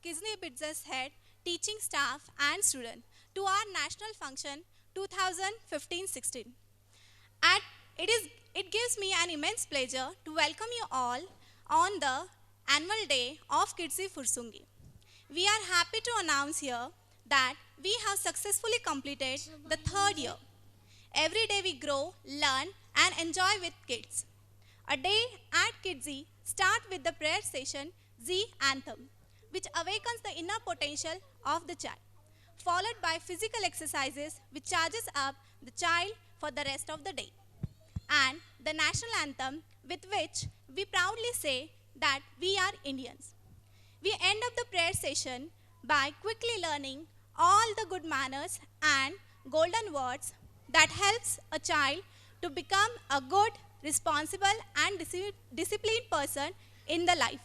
Kisney Business Head, teaching staff and student to our national function 2015-16. And it gives me an immense pleasure to welcome you all on the annual day of Kidzi Fursungi. We are happy to announce here that we have successfully completed the third year. Every day we grow, learn and enjoy with kids. A day at Kidzi starts with the prayer session Z Anthem, which awakens the inner potential of the child, followed by physical exercises which charges up the child for the rest of the day, and the national anthem with which we proudly say that we are Indians. We end up the prayer session by quickly learning all the good manners and golden words that helps a child to become a good, responsible and disciplined person in the life.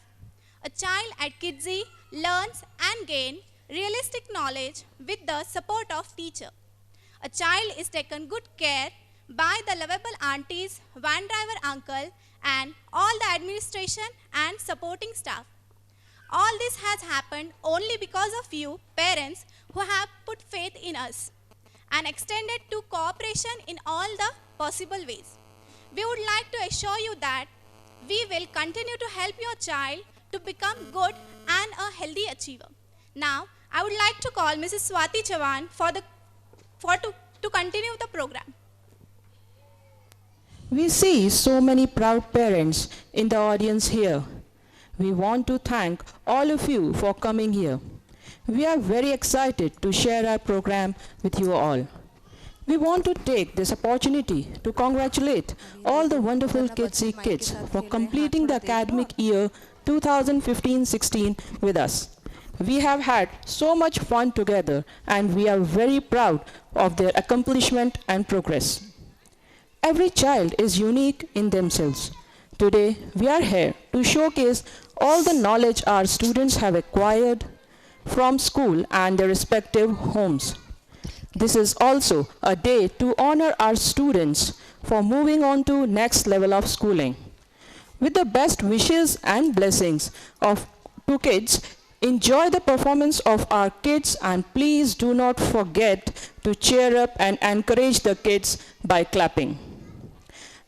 A child at Kidzi learns and gains realistic knowledge with the support of teacher. A child is taken good care by the lovable aunties, van driver uncle and all the administration and supporting staff. All this has happened only because of you parents who have put faith in us and extended to cooperation in all the possible ways. We would like to assure you that we will continue to help your child to become good and a healthy achiever. Now, I would like to call Mrs. Swati Chavan to continue the program. We see so many proud parents in the audience here. We want to thank all of you for coming here. We are very excited to share our program with you all. We want to take this opportunity to congratulate all the wonderful Kidzi kids for completing the academic year 2015-16 with us. We have had so much fun together and we are very proud of their accomplishment and progress. Every child is unique in themselves. Today, we are here to showcase all the knowledge our students have acquired from school and their respective homes. This is also a day to honor our students for moving on to next level of schooling. With the best wishes and blessings to kids, enjoy the performance of our kids and please do not forget to cheer up and encourage the kids by clapping.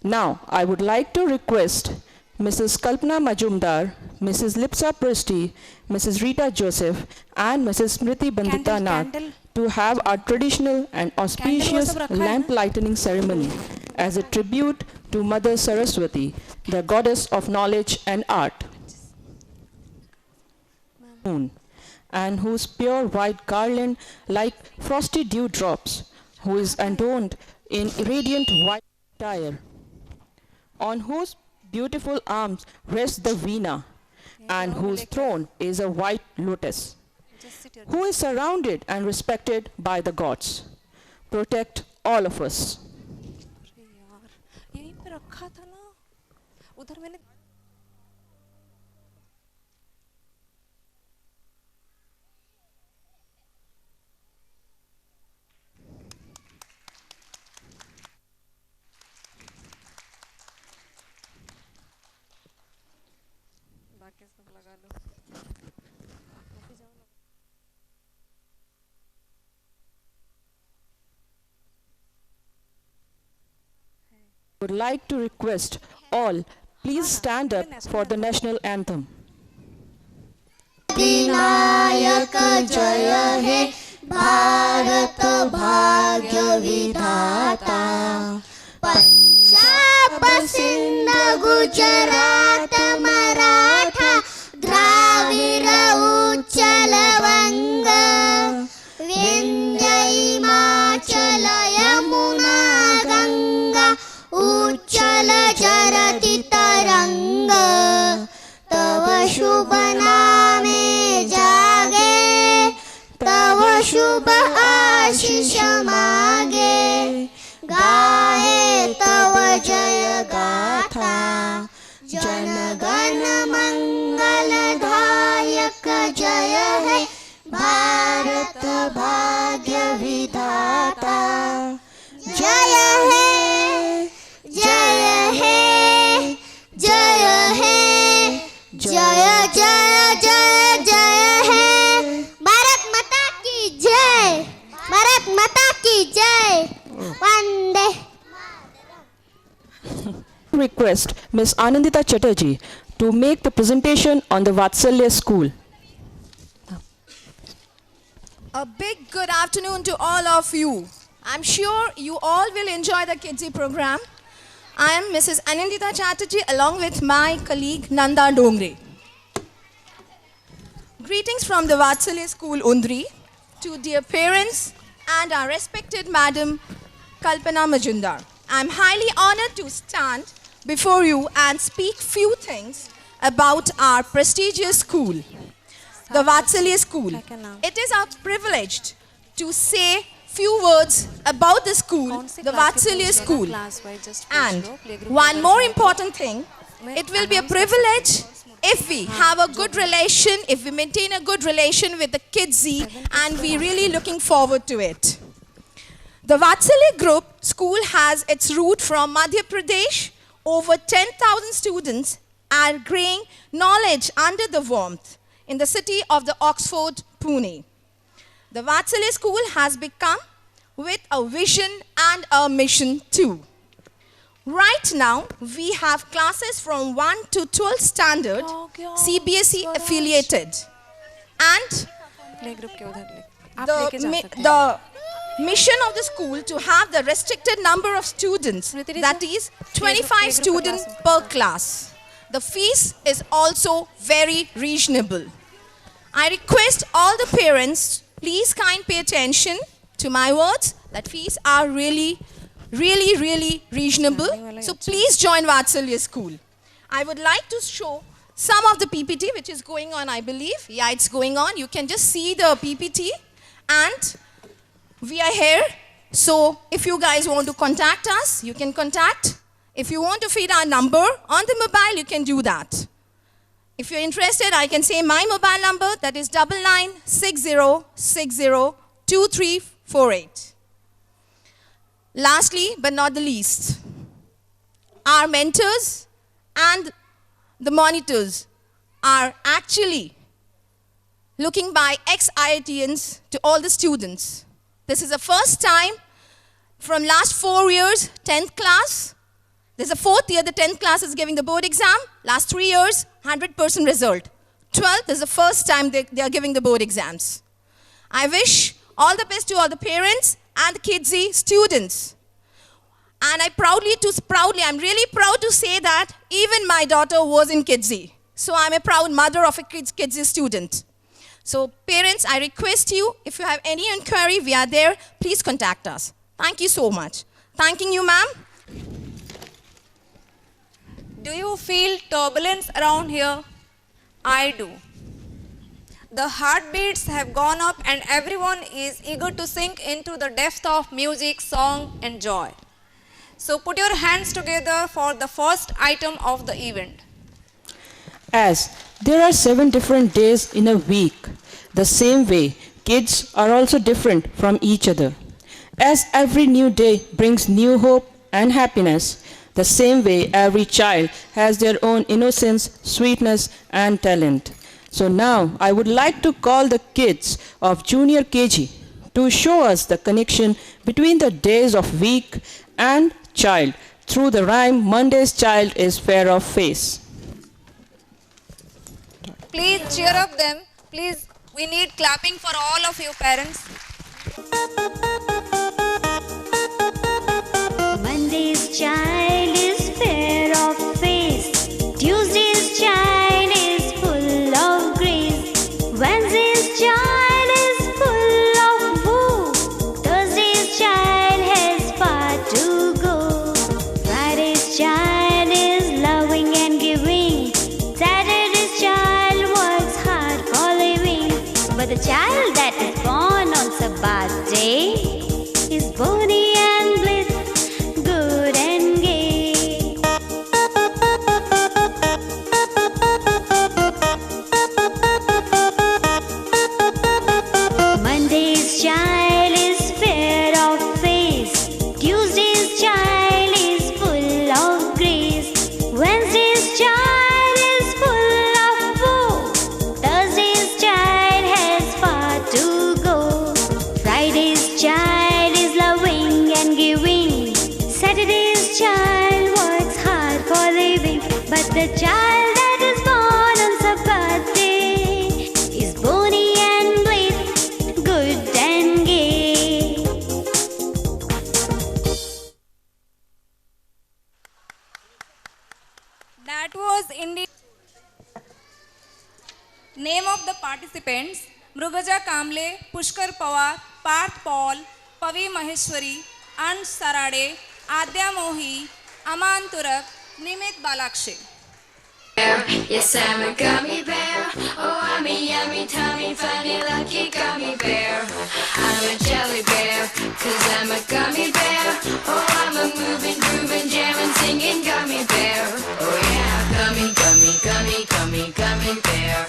Now, I would like to request Mrs. Kalpana Majumdar, Mrs. Lipsa Presti, Mrs. Rita Joseph, and Mrs. Smriti Bandita Nag to have our traditional and auspicious lamp lighting ceremony as a tribute to Mother Saraswati, the goddess of knowledge and art, and whose pure white garland like frosty dewdrops, who is adorned in radiant white attire, on whose beautiful arms rests the Veena, and whose throne is a white lotus, who is surrounded and respected by the gods. Protect all of us. I would like to request all, please stand up for the national anthem. Vinayak जय हे भारत भाग्य विधाता पंजाब सिंध गुजरात मराठा द्राविड उच्चल वंग विंध्य हिमाचल यमुना गंगा उच्चल जरति तरंग तव शुभ नामे जागे तव शुभ आशीष मागे गाए तव जय गाथा जन गण मंगल दायक जय है भारत भाग्य विधाता जय है जय है जय है जय जय जय जय है request Ms. Anandita Chatterjee to make the presentation on the Vatsalya School. A big good afternoon to all of you. I'm sure you all will enjoy the Kidsy program. I am Mrs. Anandita Chatterjee along with my colleague Nanda Dongre. Greetings from the Vatsalya School Undri to dear parents and our respected Madam Kalpana Majumdar. I'm highly honored to stand before you and speak few things about our prestigious school, the Vatsalya School. It is our privilege to say few words about the school, the Vatsalya School. And one more important thing, it will be a privilege if we have a good relation, if we maintain a good relation with the Kidsy, and we're really looking forward to it. The Vatsalya Group School has its root from Madhya Pradesh. Over 10,000 students are growing knowledge under the warmth in the city of the Oxford, Pune. The Vatsalya School has become with a vision and a mission too. Right now, we have classes from 1 to 12 standard, CBSE affiliated. And the mission of the school to have the restricted number of students, that is 25 students per class. The fees is also very reasonable. I request all the parents, please kind pay attention to my words, that fees are really reasonable. So please join Vatsalya School. I would like to show some of the PPT which is going on, I believe. Yeah, it's going on. You can just see the PPT and we are here. So if you guys want to contact us, you can contact. If you want to feed our number on the mobile, you can do that. If you're interested, I can say my mobile number, that is 9960602348. Lastly, but not the least, our mentors and the monitors are actually looking by ex-IITians to all the students. This is the first time from last 4 years, 10th class. This is the 4th year the 10th class is giving the board exam. Last 3 years, 100% result. 12th is the first time they are giving the board exams. I wish all the best to all the parents and the Kidsy students. And I'm really proud to say that even my daughter was in Kidsy. So I'm a proud mother of a Kidsy student. So parents, I request you, if you have any inquiry, we are there. Please contact us. Thank you so much. Thanking you, ma'am. Do you feel turbulence around here? I do. The heartbeats have gone up and everyone is eager to sink into the depth of music, song and joy. So put your hands together for the first item of the event. As there are 7 different days in a week, the same way kids are also different from each other. As every new day brings new hope and happiness, the same way every child has their own innocence, sweetness and talent. So now I would like to call the kids of Junior KG to show us the connection between the days of week and child through the rhyme Monday's child is fair of face. Please cheer up them. Please, we need clapping for all of you parents. Monday's child is fair of face. Tuesday's child is full of grace. Wednesday's child is full of woe. Thursday's child has far to go. Friday's child is loving and giving. Saturday's child works hard for living. But the child that is born on Sabbath day is bony and bliss, good and gay. Monday's child is fair of face. Tuesday's child is full of grace. Wednesday's child is full of woe. Thursday's child has far to Name of the participants: Mrugaja Kamble, Pushkar Pawar, Parth Paul, Pavi Maheshwari, Ansh Sarade, Adya Mohi, Aman Turak, Nimit Balakshe. Yes, I'm a gummy bear. Oh, I'm a yummy, tummy, funny, lucky gummy bear. I'm a jelly bear, cause I'm a gummy bear. Oh, I'm a moving, grooving, jamming, singing gummy bear. Oh yeah, gummy, gummy, gummy, gummy, gummy bear.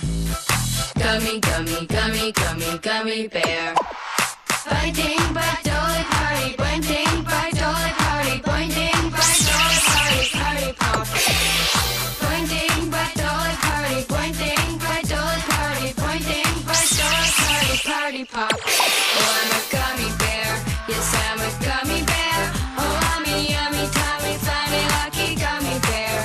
Gummy, gummy, gummy, gummy, gummy bear. Biting by dolly party, biting by dolly party, biting by dolly party, party pop. Pointing by dolly party, pointing by dolly party, pointing by dolly party, party pop. Oh, I'm a gummy bear, yes, I'm a gummy bear. Oh, I'm a yummy, tummy, funny, lucky gummy bear.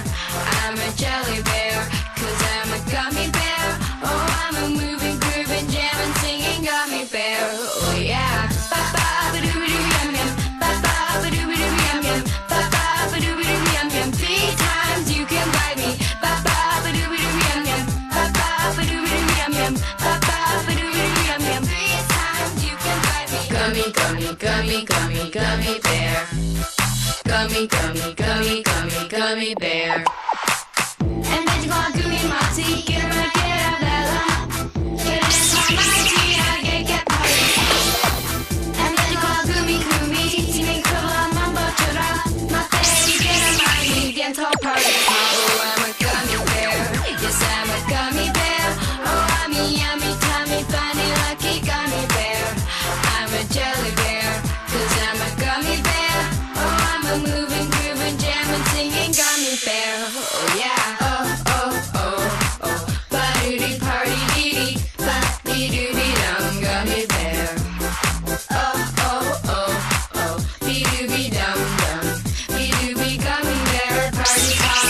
I'm a jelly bear, cause I'm a gummy bear. Oh, I'm a moving, grooving, jamming, singing gummy bear. Oh yeah. Ba-ba-ba-doo-ba-doo, yum-yum. Ba-ba-ba-doo-ba-doo, yum-yum. Ba-ba-ba-doo-ba-doo, yum-yum. 3 times you can bite me. Ba-ba-ba-doo-ba-doo, yum-yum. Ba-ba-ba-doo-ba-doo, yum-yum. Ba-ba-ba-doo-ba-doo, yum-yum. 3 times you can bite me. Gummy, gummy, gummy, gummy, gummy bear. Gummy, gummy, gummy, gummy, gummy bear. And then you gonna do me my tea, get around, get out, Bella. Get in my tea, I get party. And then you gonna do me, teach me, cover, mambo, chura. My baby, get in my tea, get to party. Oh, I'm a gummy bear, yes, I'm a gummy bear. Oh, I'm a yummy, tummy, funny, lucky gummy bear. I'm a jelly bear, cause I'm a gummy bear. Oh, I'm a moving, grooving, jamming, singing gummy bear. Oh yeah. Ba-doo-dee, party-dee-dee, ba-dee-doo-dee-dum, gummy bear. Be-doo-be-dum-dum, be-doo-be gummy bear, party pop.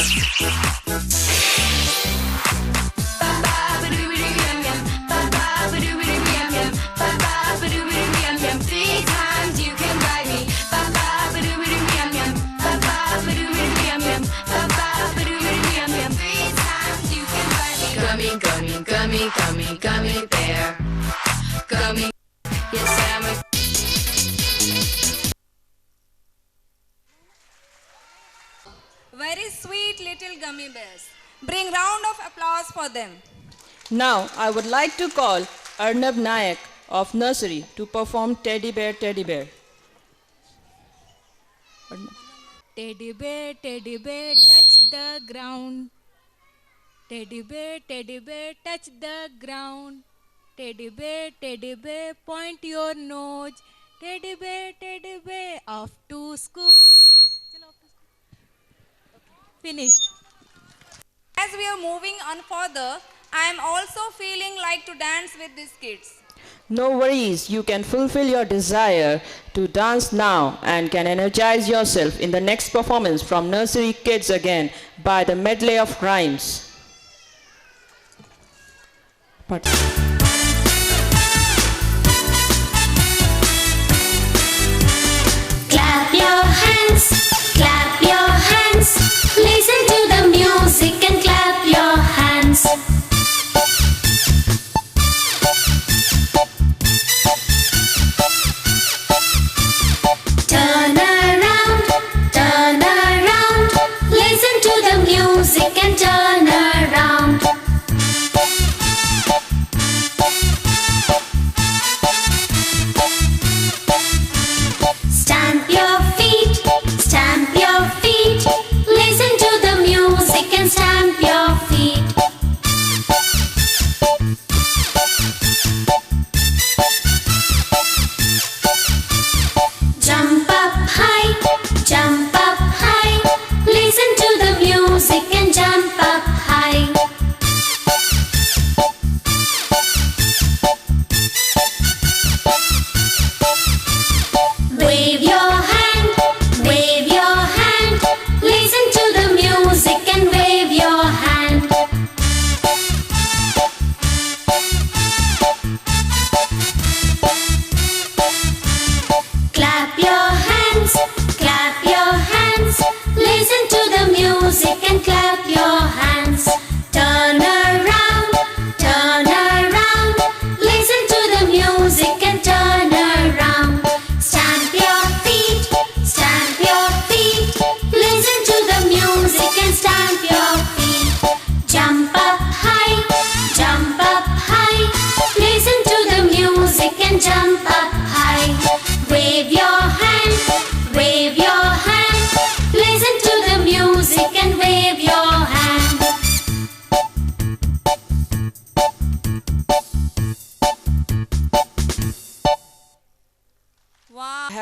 Ba-ba-ba-doo-ba-doo-yum-yum, ba-ba-ba-doo-ba-doo-yum-yum, ba-ba-ba-doo-ba-doo-yum-yum. 3 times you can bite me. Ba-ba-ba-doo-ba-doo-yum-yum, ba-ba-ba-doo-ba-doo-yum-yum, ba-ba-ba-doo-ba-doo-yum-yum. 3 times you can bite me. Gummy, gummy, gummy, gummy, gummy bear. Gummy, yes, I'm a Very sweet little gummy bears. Bring round of applause for them. Now, I would like to call Arnab Nayak of nursery to perform Teddy Bear, Teddy Bear. Teddy bear, touch the ground. Teddy bear, touch the ground. Teddy bear, point your nose. Teddy bear, off to school. Chalo, off to school. Finished. As we are moving on further, I am also feeling like to dance with these kids. No worries, you can fulfill your desire to dance now and can energize yourself in the next performance from Nursery Kids again by the medley of rhymes. Clap your hands, clap your hands. Listen to the music and clap your hands. Turn around, listen to the music and turn around. Stamp your feet, listen to the music and stamp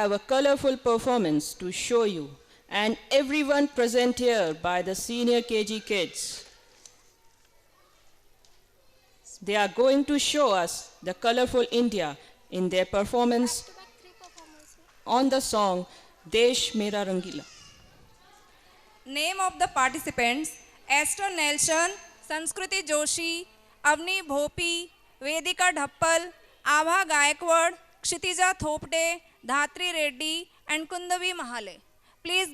have a colorful performance to show you, and everyone present here by the senior KG kids. They are going to show us the colorful India in their performance on the song Desh Mera Rangila. Name of the participants: Esther Nelson, Sanskriti Joshi, Avni Bhopi, Vedika Dhappal, Abha Gaikwad, Kshitija Thopde, Dhatri Reddy and Kundavi Mahale. Please.